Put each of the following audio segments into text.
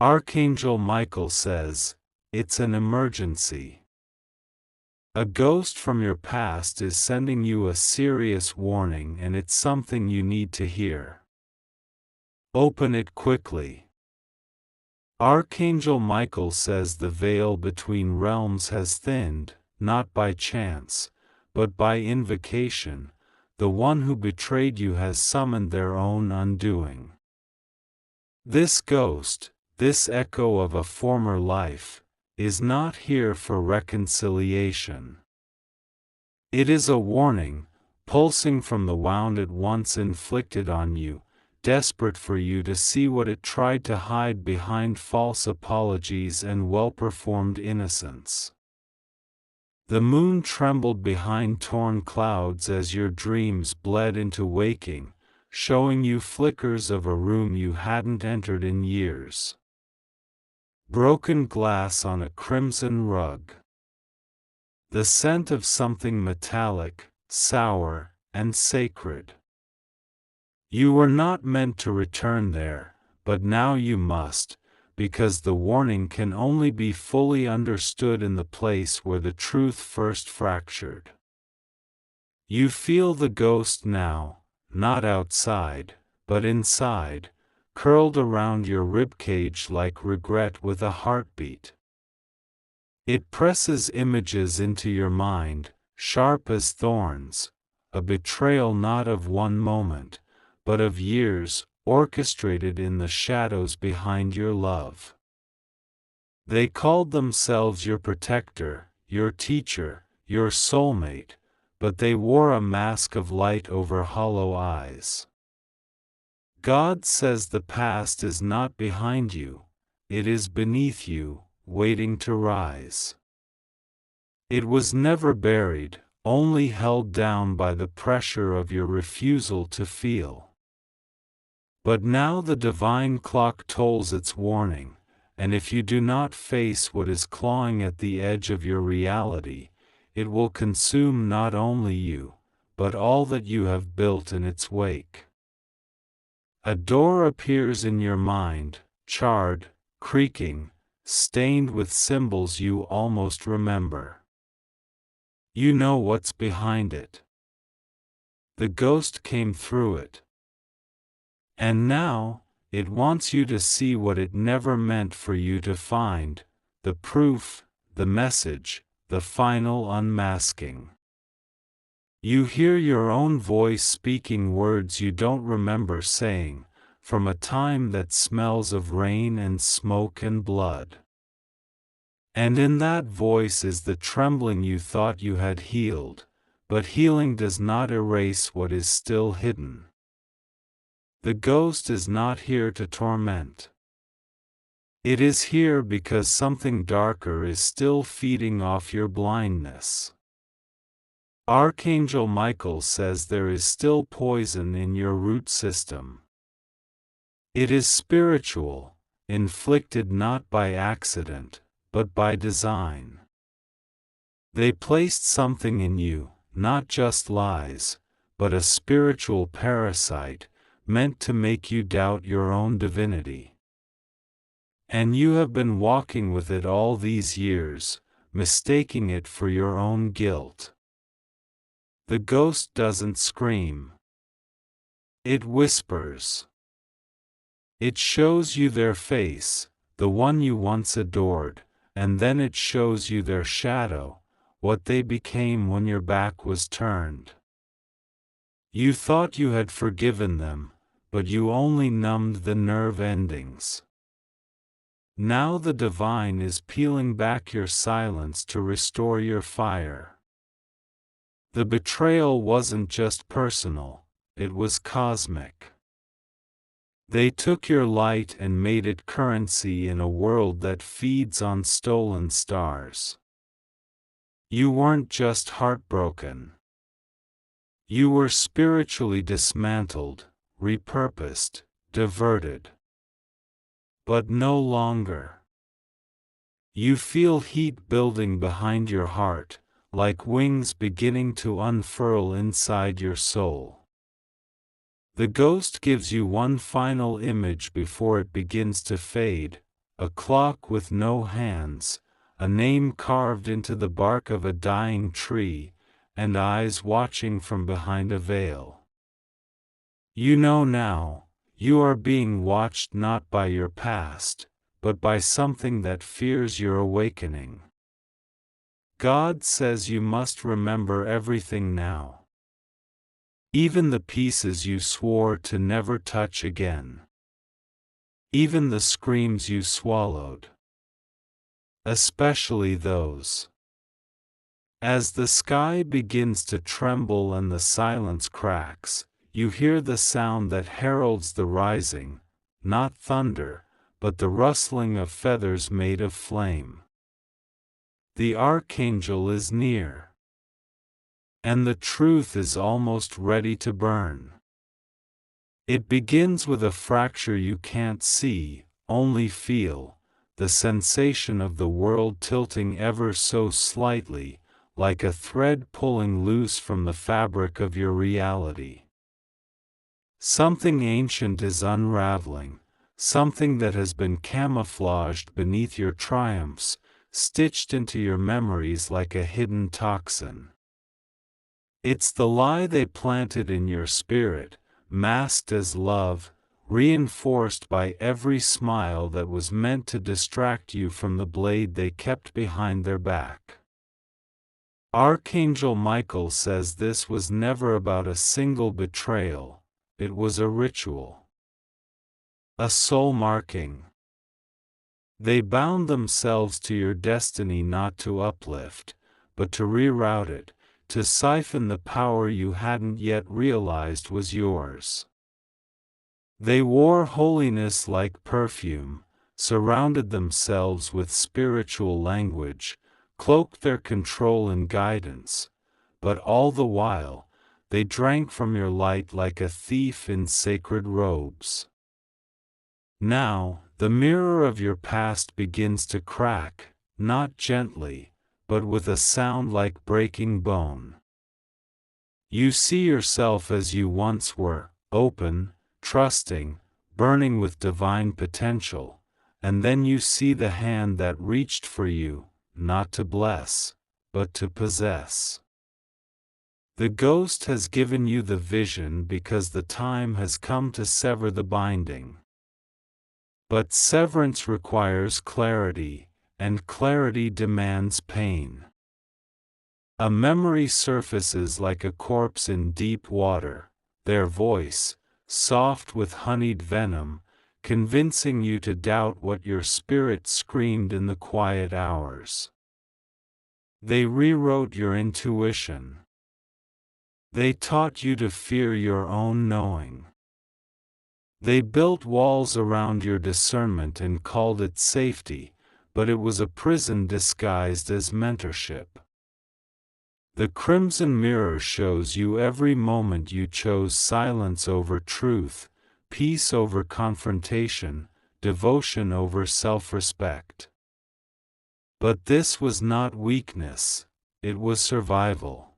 Archangel Michael says, it's an emergency. A ghost from your past is sending you a serious warning, and it's something you need to hear. Open it quickly. Archangel Michael says the veil between realms has thinned, not by chance, but by invocation. The one who betrayed you has summoned their own undoing. This ghost, this echo of a former life, is not here for reconciliation. It is a warning, pulsing from the wound it once inflicted on you, desperate for you to see what it tried to hide behind false apologies and well-performed innocence. The moon trembled behind torn clouds as your dreams bled into waking, showing you flickers of a room you hadn't entered in years. Broken glass on a crimson rug. The scent of something metallic, sour, and sacred. You were not meant to return there, but now you must, because the warning can only be fully understood in the place where the truth first fractured. You feel the ghost now, not outside, but inside, curled around your ribcage like regret with a heartbeat. It presses images into your mind, sharp as thorns, a betrayal not of one moment, but of years, orchestrated in the shadows behind your love. They called themselves your protector, your teacher, your soulmate, but they wore a mask of light over hollow eyes. God says the past is not behind you, it is beneath you, waiting to rise. It was never buried, only held down by the pressure of your refusal to feel. But now the divine clock tolls its warning, and if you do not face what is clawing at the edge of your reality, it will consume not only you, but all that you have built in its wake. A door appears in your mind, charred, creaking, stained with symbols you almost remember. You know what's behind it. The ghost came through it. And now, it wants you to see what it never meant for you to find, the proof, the message, the final unmasking. You hear your own voice speaking words you don't remember saying, from a time that smells of rain and smoke and blood. And in that voice is the trembling you thought you had healed, but healing does not erase what is still hidden. The ghost is not here to torment. It is here because something darker is still feeding off your blindness. Archangel Michael says there is still poison in your root system. It is spiritual, inflicted not by accident, but by design. They placed something in you, not just lies, but a spiritual parasite, meant to make you doubt your own divinity. And you have been walking with it all these years, mistaking it for your own guilt. The ghost doesn't scream. It whispers. It shows you their face, the one you once adored, and then it shows you their shadow, what they became when your back was turned. You thought you had forgiven them, but you only numbed the nerve endings. Now the divine is peeling back your silence to restore your fire. The betrayal wasn't just personal, it was cosmic. They took your light and made it currency in a world that feeds on stolen stars. You weren't just heartbroken. You were spiritually dismantled, repurposed, diverted. But no longer. You feel heat building behind your heart, like wings beginning to unfurl inside your soul. The ghost gives you one final image before it begins to fade, a clock with no hands, a name carved into the bark of a dying tree, and eyes watching from behind a veil. You know now, you are being watched not by your past, but by something that fears your awakening. God says you must remember everything now. Even the pieces you swore to never touch again. Even the screams you swallowed. Especially those. As the sky begins to tremble and the silence cracks, you hear the sound that heralds the rising, not thunder, but the rustling of feathers made of flame. The Archangel is near. And the truth is almost ready to burn. It begins with a fracture you can't see, only feel, the sensation of the world tilting ever so slightly, like a thread pulling loose from the fabric of your reality. Something ancient is unraveling, something that has been camouflaged beneath your triumphs, stitched into your memories like a hidden toxin. It's the lie they planted in your spirit, masked as love, reinforced by every smile that was meant to distract you from the blade they kept behind their back. Archangel Michael says this was never about a single betrayal, it was a ritual. A soul marking. They bound themselves to your destiny not to uplift, but to reroute it, to siphon the power you hadn't yet realized was yours. They wore holiness like perfume, surrounded themselves with spiritual language, cloaked their control and guidance, but all the while, they drank from your light like a thief in sacred robes. Now, the mirror of your past begins to crack, not gently, but with a sound like breaking bone. You see yourself as you once were, open, trusting, burning with divine potential, and then you see the hand that reached for you, not to bless, but to possess. The ghost has given you the vision because the time has come to sever the binding. But severance requires clarity, and clarity demands pain. A memory surfaces like a corpse in deep water, their voice, soft with honeyed venom, convincing you to doubt what your spirit screamed in the quiet hours. They rewrote your intuition. They taught you to fear your own knowing. They built walls around your discernment and called it safety, but it was a prison disguised as mentorship. The crimson mirror shows you every moment you chose silence over truth, peace over confrontation, devotion over self-respect. But this was not weakness, it was survival.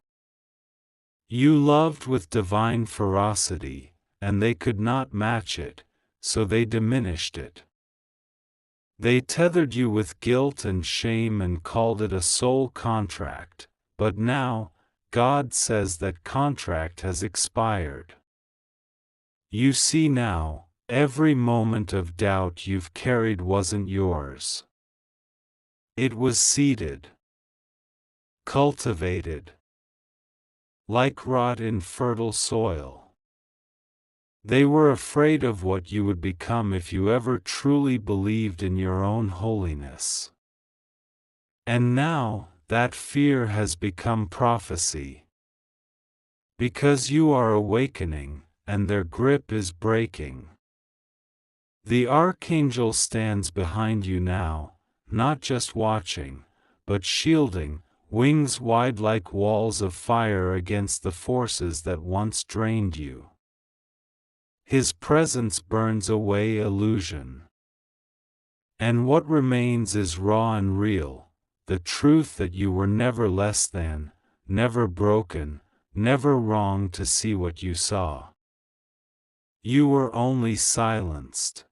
You loved with divine ferocity, and they could not match it, so they diminished it. They tethered you with guilt and shame and called it a soul contract, but now, God says that contract has expired. You see now, every moment of doubt you've carried wasn't yours. It was seeded, cultivated, like rot in fertile soil. They were afraid of what you would become if you ever truly believed in your own holiness. And now, that fear has become prophecy. Because you are awakening, and their grip is breaking. The Archangel stands behind you now, not just watching, but shielding, wings wide like walls of fire against the forces that once drained you. His presence burns away illusion. And what remains is raw and real, the truth that you were never less than, never broken, never wrong to see what you saw. You were only silenced.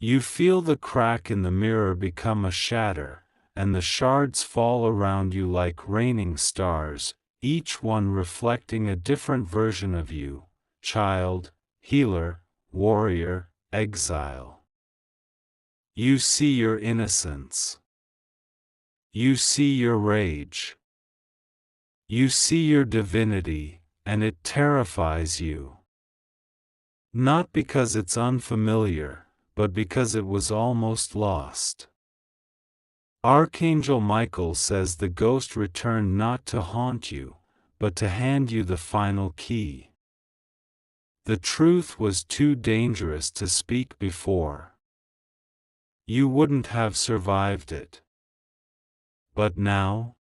You feel the crack in the mirror become a shatter, and the shards fall around you like raining stars, each one reflecting a different version of you: child, healer, warrior, exile. You see your innocence. You see your rage. You see your divinity, and it terrifies you. Not because it's unfamiliar, but because it was almost lost. Archangel Michael says the ghost returned not to haunt you, but to hand you the final key. The truth was too dangerous to speak before. You wouldn't have survived it. But now?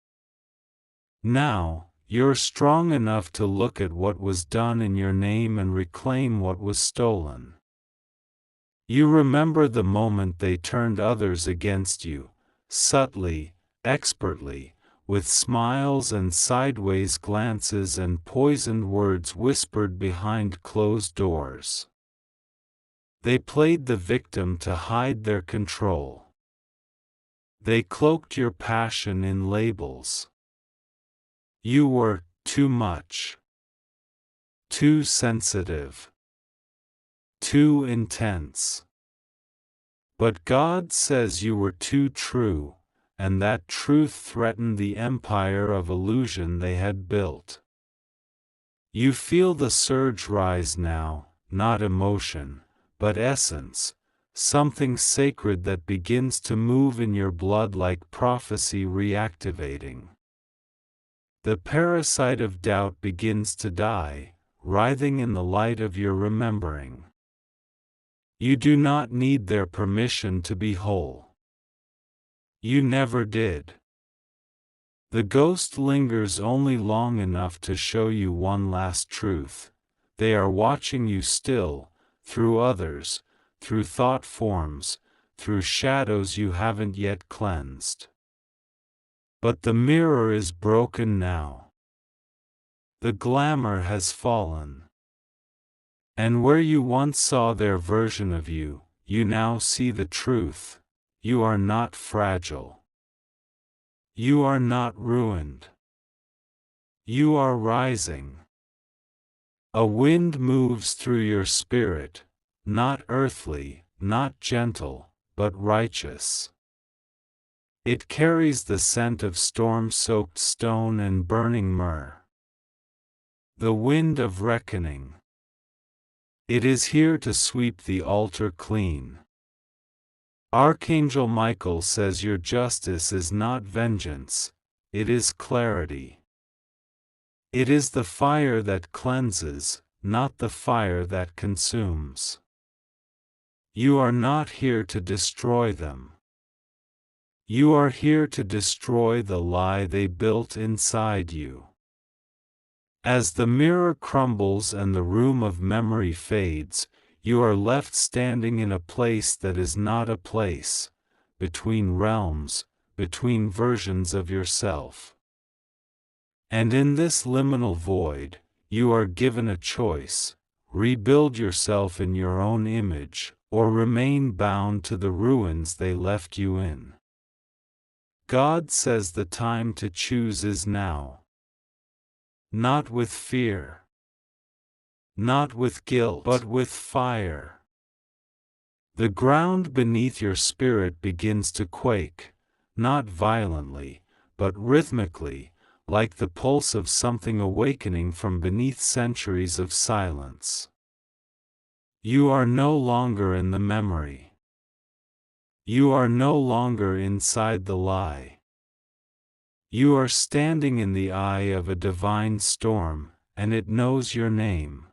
Now, you're strong enough to look at what was done in your name and reclaim what was stolen. You remember the moment they turned others against you, subtly, expertly, with smiles and sideways glances and poisoned words whispered behind closed doors. They played the victim to hide their control. They cloaked your passion in labels. You were too much, too sensitive, too intense. But God says you were too true, and that truth threatened the empire of illusion they had built. You feel the surge rise now, not emotion, but essence, something sacred that begins to move in your blood like prophecy reactivating. The parasite of doubt begins to die, writhing in the light of your remembering. You do not need their permission to be whole. You never did. The ghost lingers only long enough to show you one last truth. They are watching you still, through others, through thought forms, through shadows you haven't yet cleansed. But the mirror is broken now. The glamour has fallen. And where you once saw their version of you, you now see the truth. You are not fragile. You are not ruined. You are rising. A wind moves through your spirit, not earthly, not gentle, but righteous. It carries the scent of storm-soaked stone and burning myrrh. The wind of reckoning. It is here to sweep the altar clean. Archangel Michael says your justice is not vengeance, it is clarity. It is the fire that cleanses, not the fire that consumes. You are not here to destroy them. You are here to destroy the lie they built inside you. As the mirror crumbles and the room of memory fades, you are left standing in a place that is not a place, between realms, between versions of yourself. And in this liminal void, you are given a choice: rebuild yourself in your own image, or remain bound to the ruins they left you in. God says the time to choose is now. Not with fear. Not with guilt, but with fire. The ground beneath your spirit begins to quake, not violently, but rhythmically, like the pulse of something awakening from beneath centuries of silence. You are no longer in the memory. You are no longer inside the lie. You are standing in the eye of a divine storm, and it knows your name.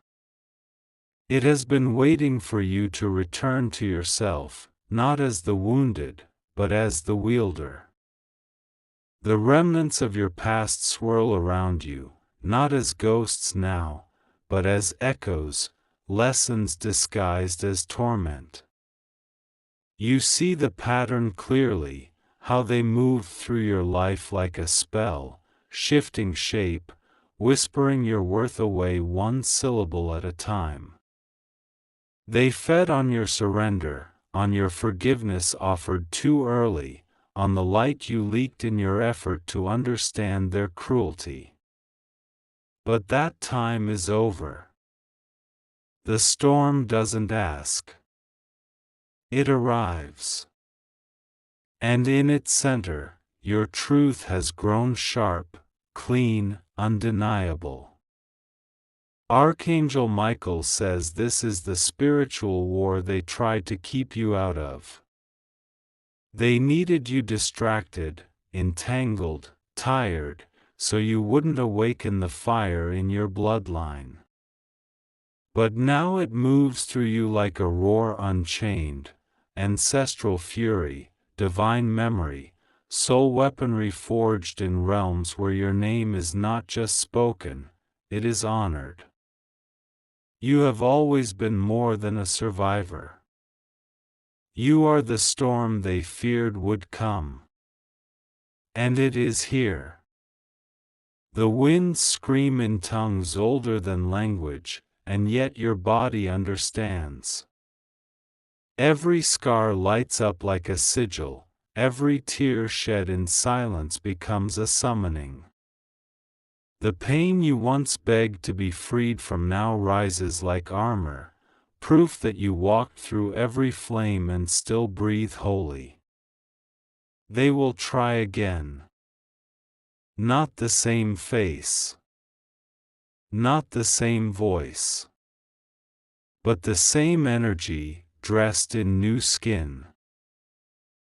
It has been waiting for you to return to yourself, not as the wounded, but as the wielder. The remnants of your past swirl around you, not as ghosts now, but as echoes, lessons disguised as torment. You see the pattern clearly, how they move through your life like a spell, shifting shape, whispering your worth away one syllable at a time. They fed on your surrender, on your forgiveness offered too early, on the light you leaked in your effort to understand their cruelty. But that time is over. The storm doesn't ask. It arrives. And in its center, your truth has grown sharp, clean, undeniable. Archangel Michael says this is the spiritual war they tried to keep you out of. They needed you distracted, entangled, tired, so you wouldn't awaken the fire in your bloodline. But now it moves through you like a roar unchained, ancestral fury, divine memory, soul weaponry forged in realms where your name is not just spoken, it is honored. You have always been more than a survivor. You are the storm they feared would come. And it is here. The winds scream in tongues older than language, and yet your body understands. Every scar lights up like a sigil, every tear shed in silence becomes a summoning. The pain you once begged to be freed from now rises like armor, proof that you walked through every flame and still breathe holy. They will try again. Not the same face. Not the same voice. But the same energy, dressed in new skin.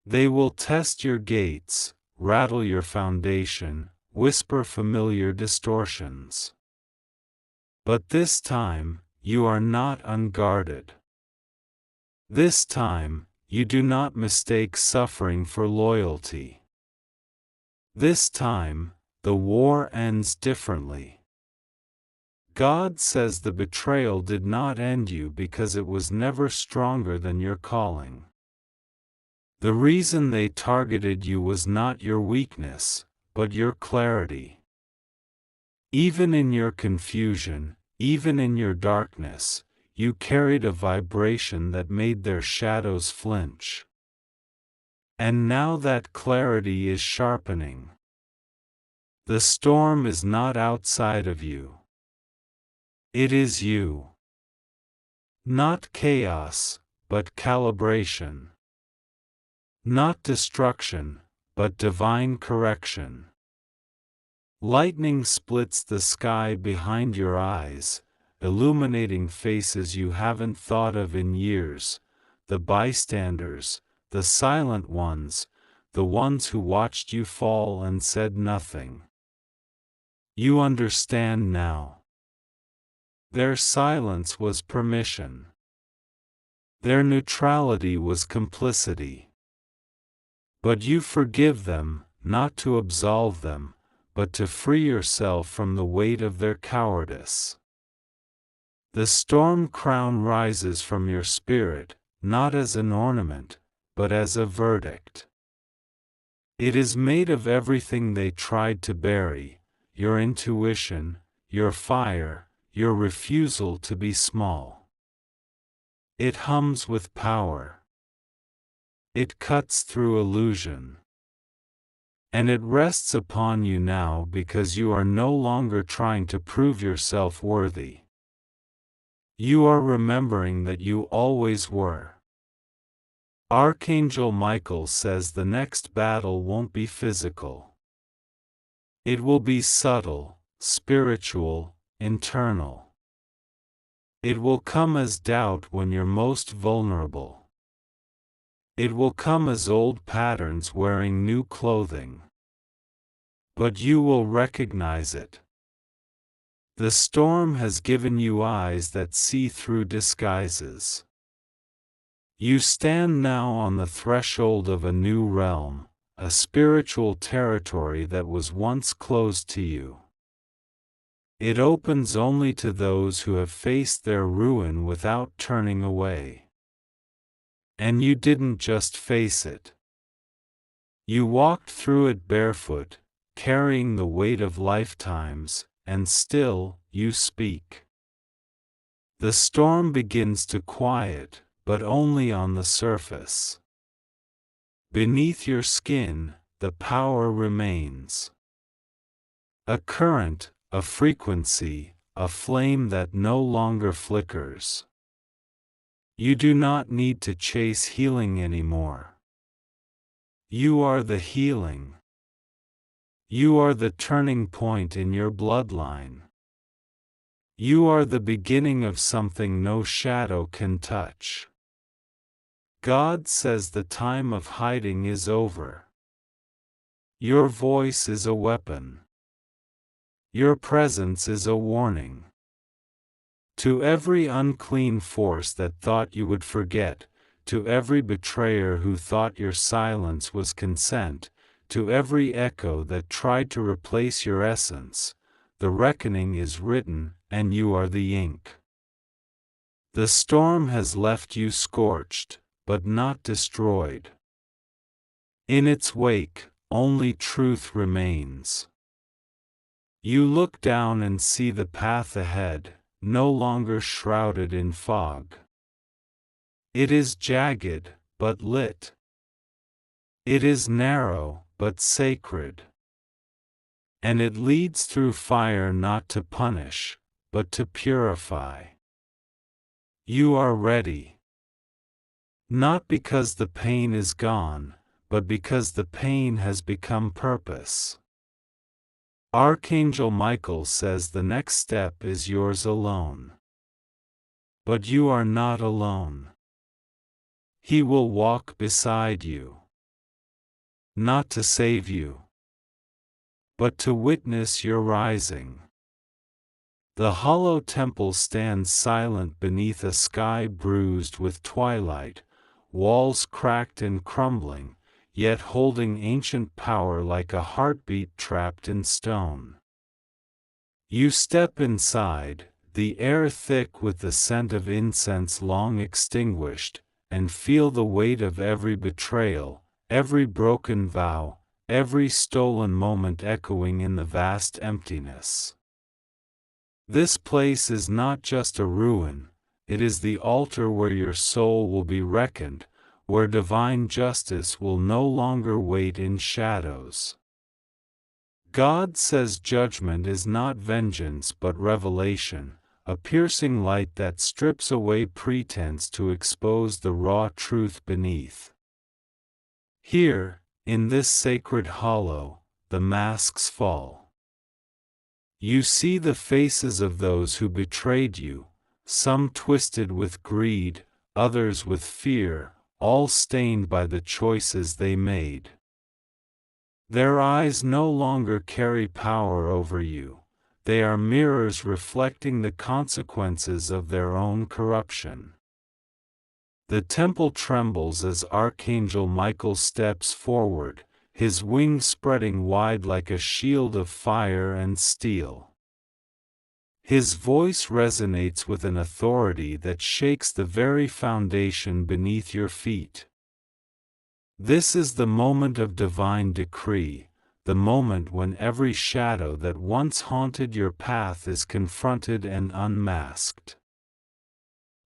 They will test your gates, rattle your foundation, whisper familiar distortions. But this time, you are not unguarded. This time, you do not mistake suffering for loyalty. This time, the war ends differently. God says the betrayal did not end you because it was never stronger than your calling. The reason they targeted you was not your weakness, but your clarity. Even in your confusion, even in your darkness, you carried a vibration that made their shadows flinch. And now that clarity is sharpening. The storm is not outside of you. It is you. Not chaos, but calibration. Not destruction, but divine correction. Lightning splits the sky behind your eyes, illuminating faces you haven't thought of in years, the bystanders, the silent ones, the ones who watched you fall and said nothing. You understand now. Their silence was permission. Their neutrality was complicity. But you forgive them, not to absolve them, but to free yourself from the weight of their cowardice. The storm crown rises from your spirit, not as an ornament, but as a verdict. It is made of everything they tried to bury, your intuition, your fire, your refusal to be small. It hums with power. It cuts through illusion. And it rests upon you now because you are no longer trying to prove yourself worthy. You are remembering that you always were. Archangel Michael says the next battle won't be physical. It will be subtle, spiritual, internal. It will come as doubt when you're most vulnerable. It will come as old patterns wearing new clothing. But you will recognize it. The storm has given you eyes that see through disguises. You stand now on the threshold of a new realm, a spiritual territory that was once closed to you. It opens only to those who have faced their ruin without turning away. And you didn't just face it. You walked through it barefoot, carrying the weight of lifetimes, and still, you speak. The storm begins to quiet, but only on the surface. Beneath your skin, the power remains. A current, a frequency, a flame that no longer flickers. You do not need to chase healing anymore. You are the healing. You are the turning point in your bloodline. You are the beginning of something no shadow can touch. God says the time of hiding is over. Your voice is a weapon. Your presence is a warning. To every unclean force that thought you would forget, to every betrayer who thought your silence was consent, to every echo that tried to replace your essence, the reckoning is written, and you are the ink. The storm has left you scorched, but not destroyed. In its wake, only truth remains. You look down and see the path ahead, no longer shrouded in fog. It is jagged, but lit. It is narrow, but sacred. And it leads through fire not to punish, but to purify. You are ready. Not because the pain is gone, but because the pain has become purpose. Archangel Michael says the next step is yours alone. But you are not alone. He will walk beside you. Not to save you, but to witness your rising. The hollow temple stands silent beneath a sky bruised with twilight, walls cracked and crumbling, yet holding ancient power like a heartbeat trapped in stone. You step inside, the air thick with the scent of incense long extinguished, and feel the weight of every betrayal, every broken vow, every stolen moment echoing in the vast emptiness. This place is not just a ruin, it is the altar where your soul will be reckoned, where divine justice will no longer wait in shadows. God says judgment is not vengeance but revelation, a piercing light that strips away pretense to expose the raw truth beneath. Here, in this sacred hollow, the masks fall. You see the faces of those who betrayed you, some twisted with greed, others with fear, all stained by the choices they made. Their eyes no longer carry power over you, they are mirrors reflecting the consequences of their own corruption. The temple trembles as Archangel Michael steps forward, his wings spreading wide like a shield of fire and steel. His voice resonates with an authority that shakes the very foundation beneath your feet. This is the moment of divine decree, the moment when every shadow that once haunted your path is confronted and unmasked.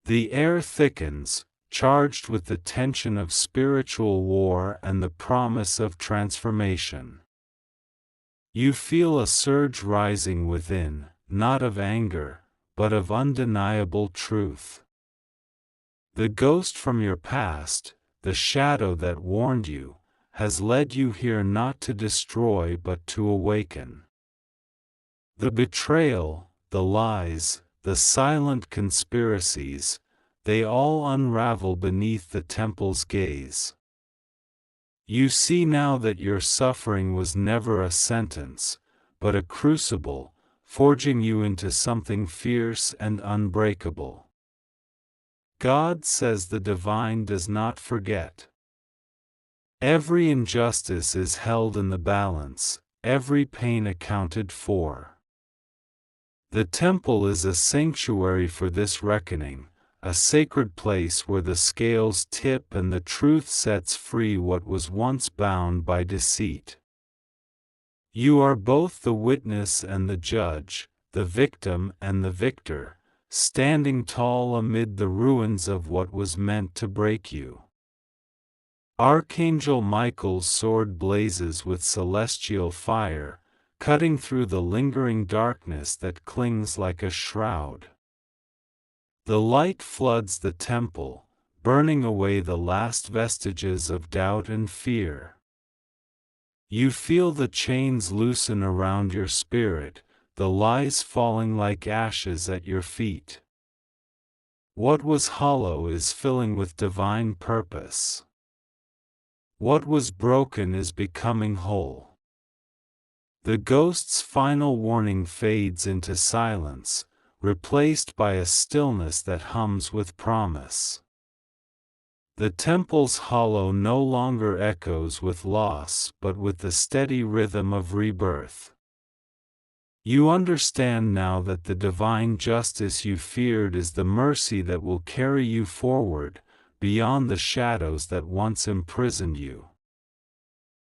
The air thickens, charged with the tension of spiritual war and the promise of transformation. You feel a surge rising within, not of anger, but of undeniable truth. The ghost from your past, the shadow that warned you, has led you here not to destroy but to awaken. The betrayal, the lies, the silent conspiracies, they all unravel beneath the temple's gaze. You see now that your suffering was never a sentence, but a crucible, forging you into something fierce and unbreakable. God says the divine does not forget. Every injustice is held in the balance, every pain accounted for. The temple is a sanctuary for this reckoning, a sacred place where the scales tip and the truth sets free what was once bound by deceit. You are both the witness and the judge, the victim and the victor, standing tall amid the ruins of what was meant to break you. Archangel Michael's sword blazes with celestial fire, cutting through the lingering darkness that clings like a shroud. The light floods the temple, burning away the last vestiges of doubt and fear. You feel the chains loosen around your spirit, the lies falling like ashes at your feet. What was hollow is filling with divine purpose. What was broken is becoming whole. The ghost's final warning fades into silence, replaced by a stillness that hums with promise. The temple's hollow no longer echoes with loss but with the steady rhythm of rebirth. You understand now that the divine justice you feared is the mercy that will carry you forward, beyond the shadows that once imprisoned you.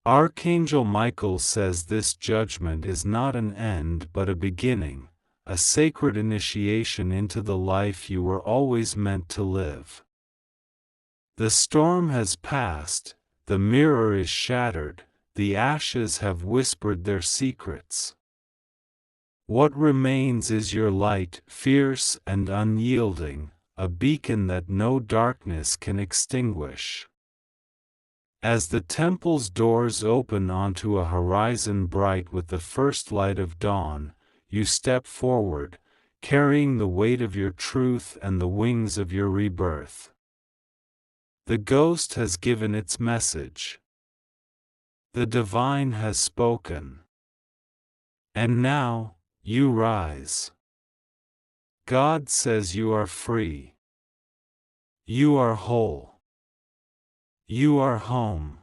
Archangel Michael says this judgment is not an end but a beginning, a sacred initiation into the life you were always meant to live. The storm has passed, the mirror is shattered, the ashes have whispered their secrets. What remains is your light, fierce and unyielding, a beacon that no darkness can extinguish. As the temple's doors open onto a horizon bright with the first light of dawn, you step forward, carrying the weight of your truth and the wings of your rebirth. The ghost has given its message. The divine has spoken. And now, you rise. God says you are free. You are whole. You are home.